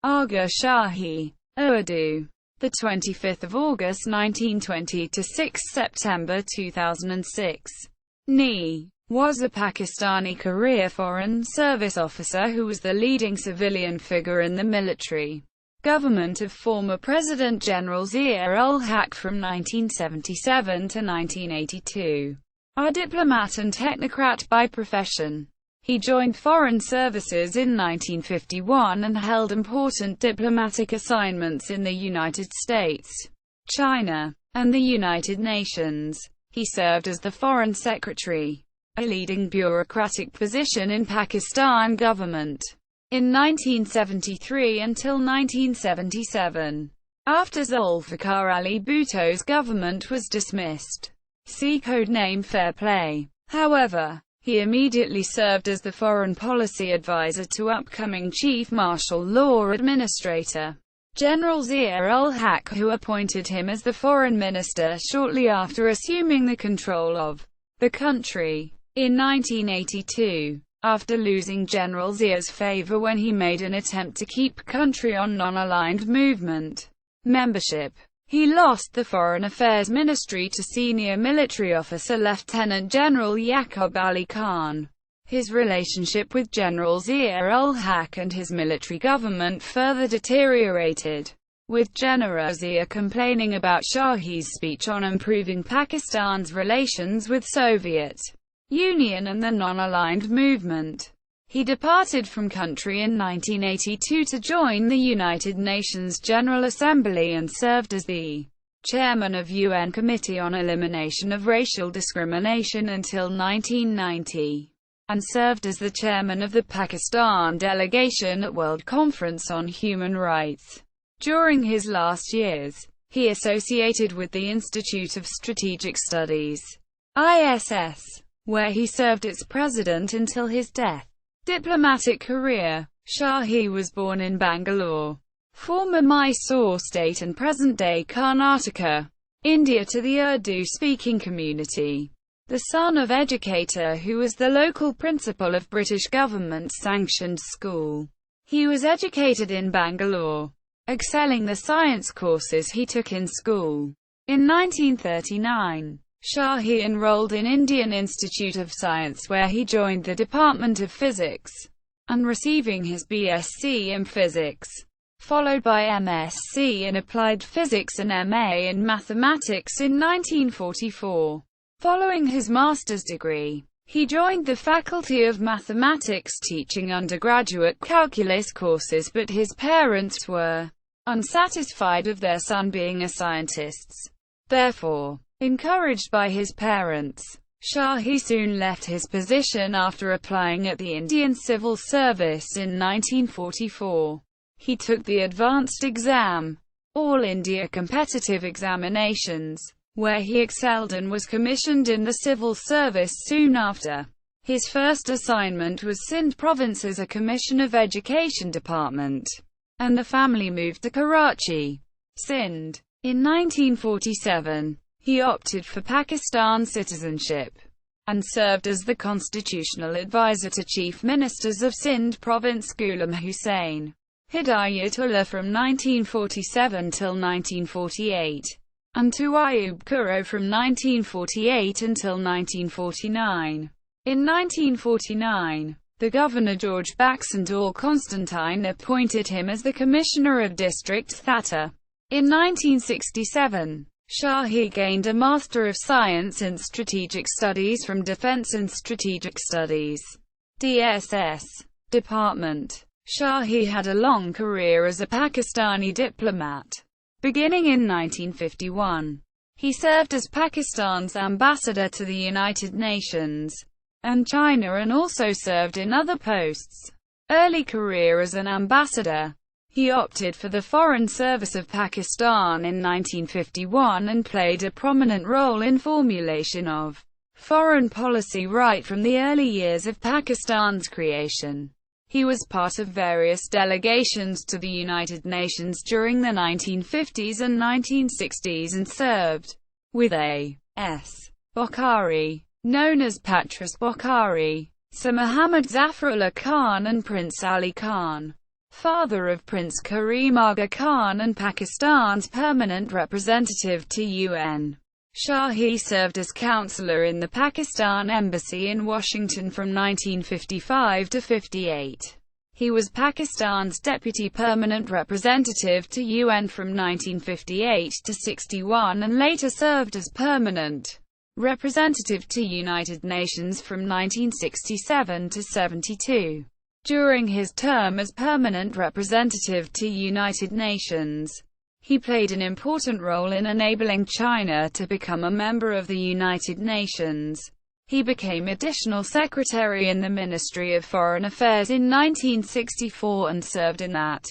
Agha Shahi, Urdu. 25 August 1920 to 6 September 2006. Ni was a Pakistani career Foreign Service officer who was the leading civilian figure in the military government of former President General Zia-ul-Haq from 1977 to 1982. A diplomat and technocrat by profession. He joined foreign services in 1951 and held important diplomatic assignments in the United States, China, and the United Nations. He served as the Foreign Secretary, a leading bureaucratic position in Pakistan government, in 1973 until 1977. After Zulfikar Ali Bhutto's government was dismissed, see codename Fair Play. However, he immediately served as the foreign policy advisor to upcoming Chief Martial Law Administrator General Zia-ul-Haq, who appointed him as the foreign minister shortly after assuming the control of the country. In 1982, after losing General Zia's favor when he made an attempt to keep country on non-aligned movement membership, he lost the Foreign Affairs Ministry to senior military officer Lieutenant General Yaqub Ali Khan. His relationship with General Zia-ul-Haq and his military government further deteriorated, with General Zia complaining about Shahi's speech on improving Pakistan's relations with Soviet Union and the non-aligned movement. He departed from country in 1982 to join the United Nations General Assembly and served as the chairman of UN Committee on Elimination of Racial Discrimination until 1990, and served as the chairman of the Pakistan delegation at World Conference on Human Rights. During his last years, he associated with the Institute of Strategic Studies, ISS, where he served its president until his death. Diplomatic career. Shahi was born in Bangalore, former Mysore state and present-day Karnataka, India, to the Urdu-speaking community. The son of educator who was the local principal of British government-sanctioned school. He was educated in Bangalore, excelling the science courses he took in school. In 1939, Shahi enrolled in Indian Institute of Science where he joined the Department of Physics, and receiving his BSc in Physics, followed by MSc in Applied Physics and MA in Mathematics in 1944. Following his master's degree, he joined the Faculty of Mathematics teaching undergraduate calculus courses, but his parents were unsatisfied of their son being a scientist. Therefore, encouraged by his parents, Shahi soon left his position after applying at the Indian Civil Service in 1944. He took the advanced exam, All India Competitive Examinations, where he excelled and was commissioned in the civil service soon after. His first assignment was Sindh province as a Commission of Education Department, and the family moved to Karachi, Sindh. In 1947, he opted for Pakistan citizenship, and served as the constitutional advisor to Chief Ministers of Sindh Province Ghulam Hussain Hidayatullah from 1947 till 1948, and to Ayub Khurro from 1948 until 1949. In 1949, the governor George Baxandal Constantine appointed him as the Commissioner of District Thatta. In 1967, Shahi gained a Master of Science in Strategic Studies from Defense and Strategic Studies DSS Department. Shahi had a long career as a Pakistani diplomat. Beginning in 1951, he served as Pakistan's ambassador to the United Nations and China, and also served in other posts. Early career as an ambassador. He opted for the Foreign Service of Pakistan in 1951 and played a prominent role in formulation of foreign policy right from the early years of Pakistan's creation. He was part of various delegations to the United Nations during the 1950s and 1960s and served with A.S. Bokhari, known as Patras Bokhari, Sir Muhammad Zafarullah Khan and Prince Ali Khan. father of Prince Karim Aga Khan and Pakistan's permanent representative to UN. Shahi served as counselor in the Pakistan Embassy in Washington from 1955 to 58. He was Pakistan's deputy permanent representative to UN from 1958 to 61 and later served as permanent representative to United Nations from 1967 to 72. During his term as permanent representative to United Nations, he played an important role in enabling China to become a member of the United Nations. He became additional secretary in the Ministry of Foreign Affairs in 1964 and served in that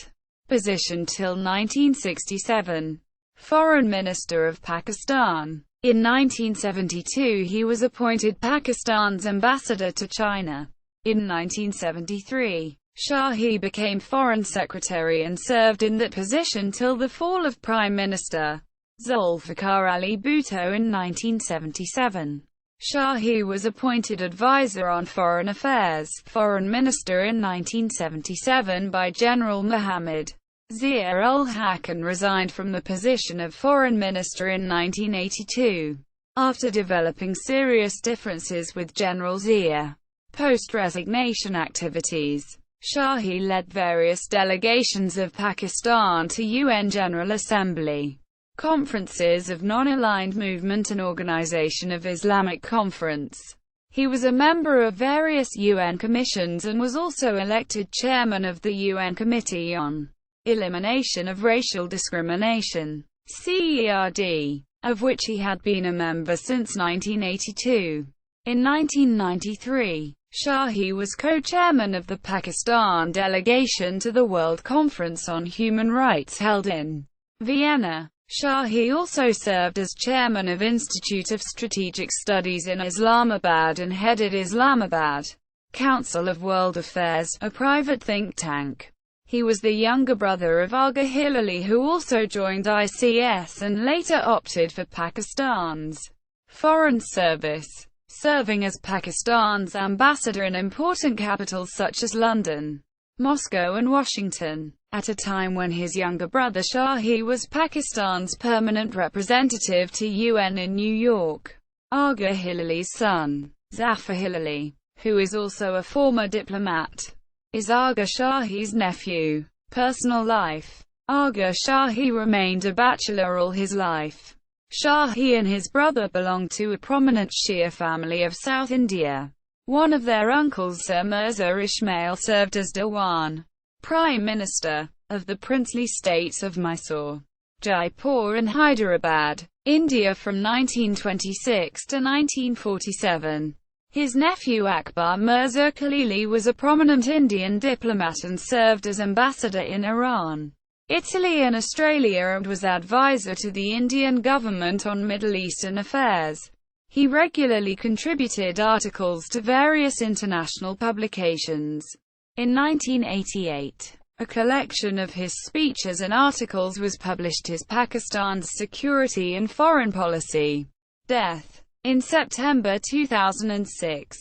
position till 1967. Foreign Minister of Pakistan. In 1972 he was appointed Pakistan's ambassador to China. In 1973, Shahi became Foreign Secretary and served in that position till the fall of Prime Minister Zulfikar Ali Bhutto in 1977. Shahi was appointed Advisor on Foreign Affairs, Foreign Minister in 1977 by General Muhammad Zia-ul-Haq and resigned from the position of Foreign Minister in 1982, after developing serious differences with General Zia. Post-resignation activities. Shahi led various delegations of Pakistan to UN General Assembly, conferences of Non-Aligned Movement and Organization of Islamic Conference. He was a member of various UN commissions and was also elected chairman of the UN Committee on Elimination of Racial Discrimination, CERD, of which he had been a member since 1982. In 1993, Shahi was co-chairman of the Pakistan delegation to the World Conference on Human Rights held in Vienna. Shahi also served as chairman of Institute of Strategic Studies in Islamabad and headed Islamabad Council of World Affairs, a private think tank. He was the younger brother of Agha Hilali, who also joined ICS and later opted for Pakistan's Foreign Service, serving as Pakistan's ambassador in important capitals such as London, Moscow and Washington. At a time when his younger brother Shahi was Pakistan's permanent representative to UN in New York. Agha Hilali's son, Zafar Hilali, who is also a former diplomat, is Agha Shahi's nephew. Personal life. Agha Shahi remained a bachelor all his life. Shahi and his brother belonged to a prominent Shia family of South India. One of their uncles, Sir Mirza Ismail, served as Dewan, Prime Minister, of the princely states of Mysore, Jaipur and Hyderabad, India from 1926 to 1947. His nephew Akbar Mirza Khalili was a prominent Indian diplomat and served as ambassador in Iran, Italy and Australia and was advisor to the Indian government on Middle Eastern affairs. He regularly contributed articles to various international publications. In 1988, a collection of his speeches and articles was published, his Pakistan's Security and Foreign Policy. Death. In September 2006,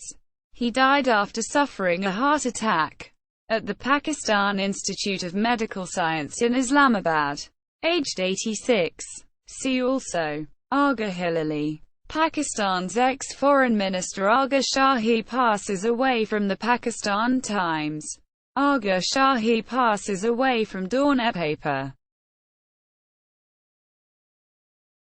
he died after suffering a heart attack at the Pakistan Institute of Medical Science in Islamabad, aged 86. See also Agha Hilali. Pakistan's ex-foreign minister Agha Shahi passes away from the Pakistan Times. Agha Shahi passes away from Dawn paper.